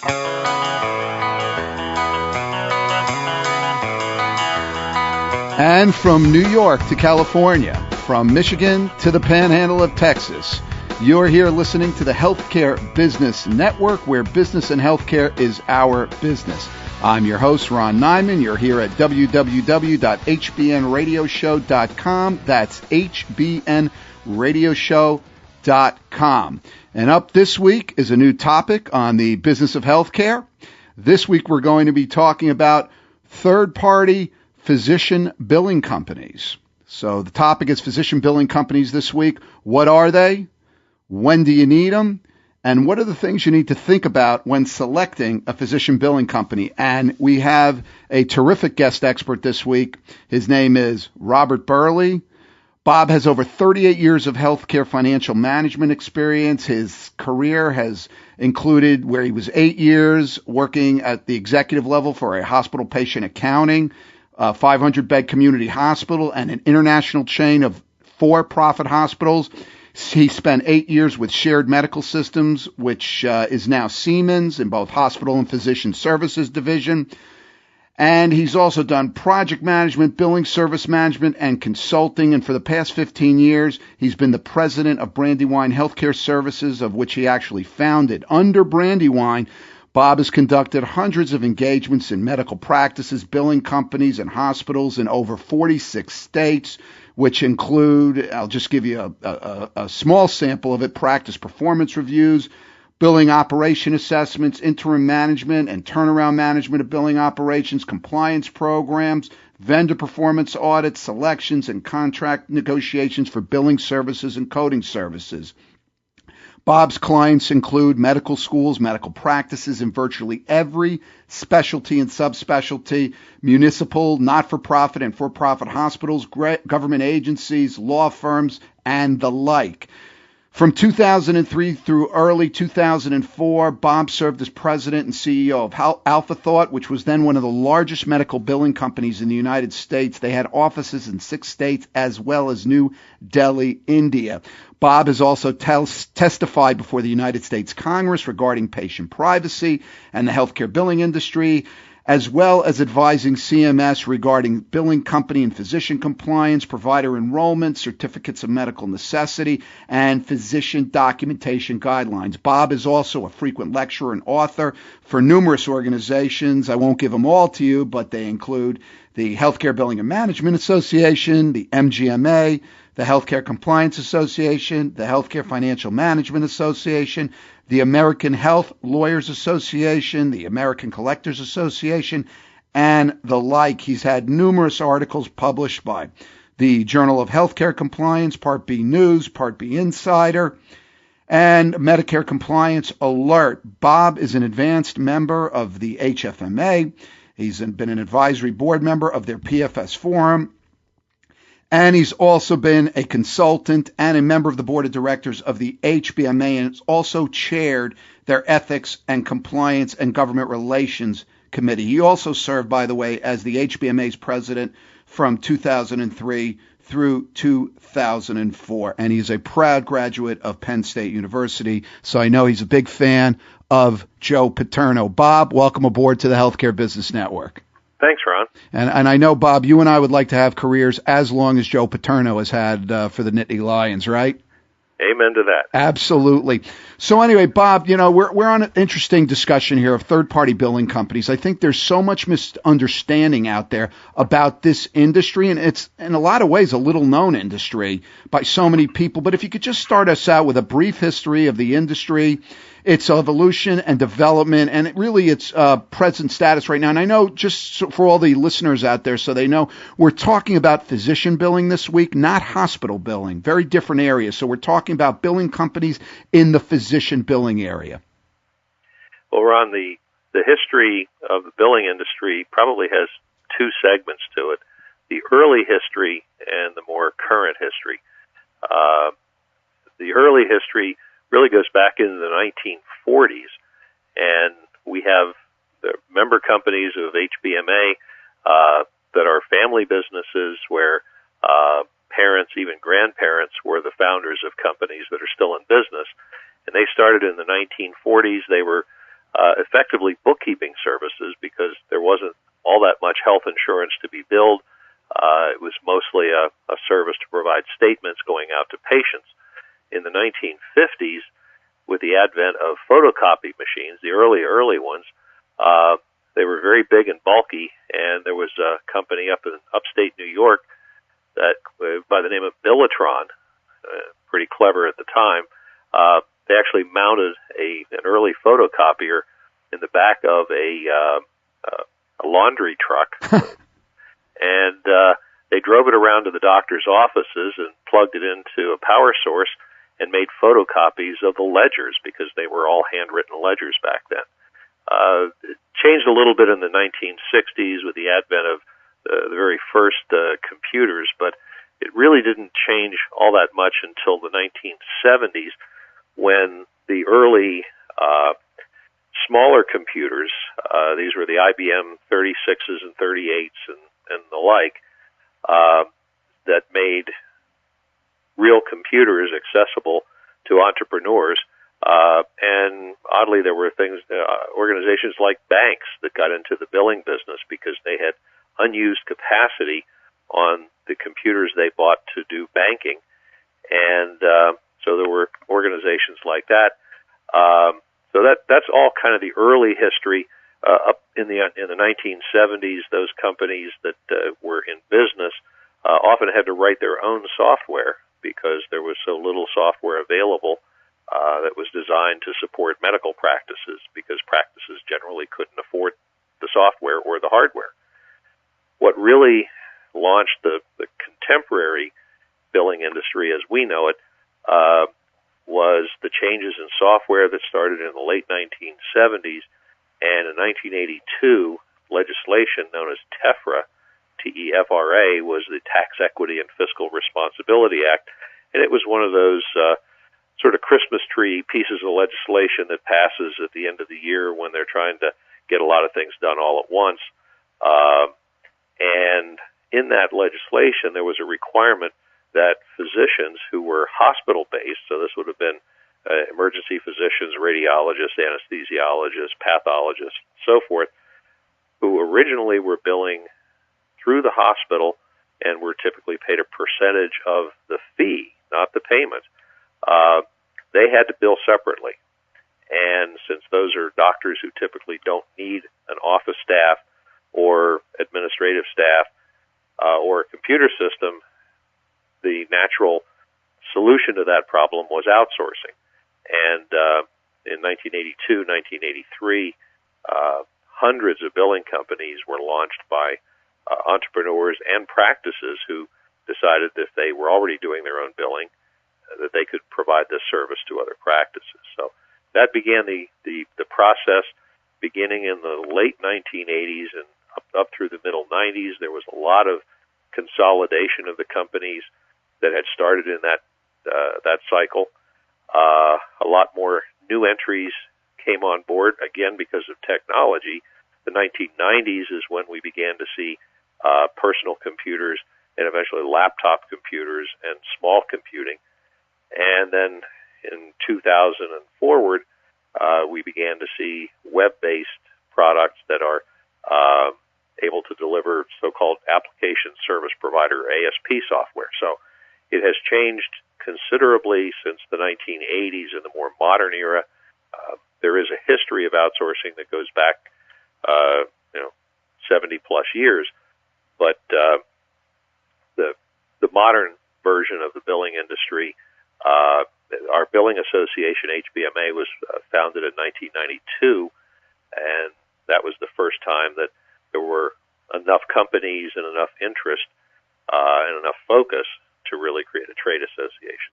And from New York to California, from Michigan to the Panhandle of Texas, you're here listening to the Healthcare Business Network, where business and healthcare is our business. I'm your host, Ron Nyman. You're here at www.hbnradioshow.com. That's hbnradioshow.com. And up this week is a new topic on the business of healthcare. This week we're going to be talking about third-party physician billing companies. So the topic is physician billing companies this week. What are they? When do you need them? And what are the things you need to think about when selecting a physician billing company? And we have a terrific guest expert this week. His name is Robert Burleigh. Bob has over 38 years of healthcare financial management experience. His career has included where he was 8 years working at the executive level for a hospital patient accounting, 500-bed community hospital, and an international chain of for-profit hospitals. He spent 8 years with Shared Medical Systems, which is now Siemens, in both hospital and physician services division. And he's also done project management, billing service management, and consulting. And for the past 15 years, he's been the president of Brandywine Healthcare Services, of which he actually founded. Under Brandywine, Bob has conducted hundreds of engagements in medical practices, billing companies, and hospitals in over 46 states, which include, I'll just give you a small sample of it, practice performance reviews, billing operation assessments, interim management and turnaround management of billing operations, compliance programs, vendor performance audits, selections, and contract negotiations for billing services and coding services. Bob's clients include medical schools, medical practices in virtually every specialty and subspecialty, municipal, not-for-profit, and for-profit hospitals, government agencies, law firms, and the like. From 2003 through early 2004, Bob served as president and CEO of AlphaThought, which was then one of the largest medical billing companies in the United States. They had offices in 6 states as well as New Delhi, India. Bob has also testified before the United States Congress regarding patient privacy and the healthcare billing industry, as well as advising CMS regarding billing company and physician compliance, provider enrollment, certificates of medical necessity, and physician documentation guidelines. Bob is also a frequent lecturer and author for numerous organizations. I won't give them all to you, but they include the Healthcare Billing and Management Association, the MGMA, the Healthcare Compliance Association, the Healthcare Financial Management Association, the American Health Lawyers Association, the American Collectors Association, and the like. He's had numerous articles published by the Journal of Healthcare Compliance, Part B News, Part B Insider, and Medicare Compliance Alert. Bob is an advanced member of the HFMA. He's been an advisory board member of their PFS Forum. And he's also been a consultant and a member of the board of directors of the HBMA, and has also chaired their Ethics and Compliance and Government Relations Committee. He also served, by the way, as the HBMA's president from 2003 through 2004. And he's a proud graduate of Penn State University, so I know he's a big fan of Joe Paterno. Bob, welcome aboard to the Healthcare Business Network. Thanks, Ron. And I know, Bob, you and I would like to have careers as long as Joe Paterno has had for the Nittany Lions, right? Amen to that. Absolutely. So anyway, Bob, you know, we're on an interesting discussion here of third-party billing companies. I think there's so much misunderstanding out there about this industry, and it's in a lot of ways a little-known industry by so many people. But if you could just start us out with a brief history of the industry, its evolution and development, and its present status right now. And I know, just for all the listeners out there so they know, we're talking about physician billing this week, not hospital billing, very different areas. So we're talking about billing companies in the physician billing area. Well, Ron, the history of the billing industry probably has 2 segments to it, the early history and the more current history. The early history really goes back into the 1940s, and we have the member companies of HBMA that are family businesses where parents, even grandparents, were the founders of companies that are still in business. And they started in the 1940s. They were effectively bookkeeping services because there wasn't all that much health insurance to be billed. It was mostly a service to provide statements going out to patients. In the 1950s, with the advent of photocopy machines, the early ones, they were very big and bulky, and there was a company up in upstate New York that, by the name of Billatron, pretty clever at the time. They actually mounted an early photocopier in the back of a laundry truck, and they drove it around to the doctor's offices and plugged it into a power source and made photocopies of the ledgers because they were all handwritten ledgers back then. It changed a little bit in the 1960s with the advent of the very first computers, but it really didn't change all that much until the 1970s when the early smaller computers, these were the IBM 36s and 38s and the like, that made real computers accessible to entrepreneurs. And oddly, there were organizations like banks that got into the billing business because they had unused capacity on the computers they bought to do banking. And so there were organizations like that. So that's all kind of the early history. Up in the 1970s, those companies that were in business often had to write their own software because there was so little software available that was designed to support medical practices because practices generally couldn't afford the software or the hardware. What really launched the contemporary billing industry as we know it was the changes in software that started in the late 1970s, and in 1982, legislation known as TEFRA, T-E-F-R-A, was the Tax Equity and Fiscal Responsibility Act, and it was one of those sort of Christmas tree pieces of legislation that passes at the end of the year when they're trying to get a lot of things done all at once. And in that legislation, there was a requirement that physicians who were hospital-based, so this would have been emergency physicians, radiologists, anesthesiologists, pathologists, so forth, who originally were billing through the hospital and were typically paid a percentage of the fee, not the payment. They had to bill separately. And since those are doctors who typically don't need an office staff or administrative staff or a computer system, the natural solution to that problem was outsourcing. And in 1982, 1983, hundreds of billing companies were launched by entrepreneurs and practices who decided that if they were already doing their own billing, that they could provide this service to other practices. So that began the process beginning in the late 1980s and up through the middle 90s. There was a lot of consolidation of the companies that had started in that cycle. A lot more new entries came on board, again, because of technology. The 1990s is when we began to see personal computers and eventually laptop computers and small computing. And then in 2000 and forward, we began to see web-based products that are able to deliver so-called application service provider, ASP software. So it has changed considerably since the 1980s in the more modern era. There is a history of outsourcing that goes back 70 plus years, but the modern version of the billing industry, our billing association, HBMA, was founded in 1992, and that was the first time that there were enough companies and enough interest and enough focus to really create a trade association.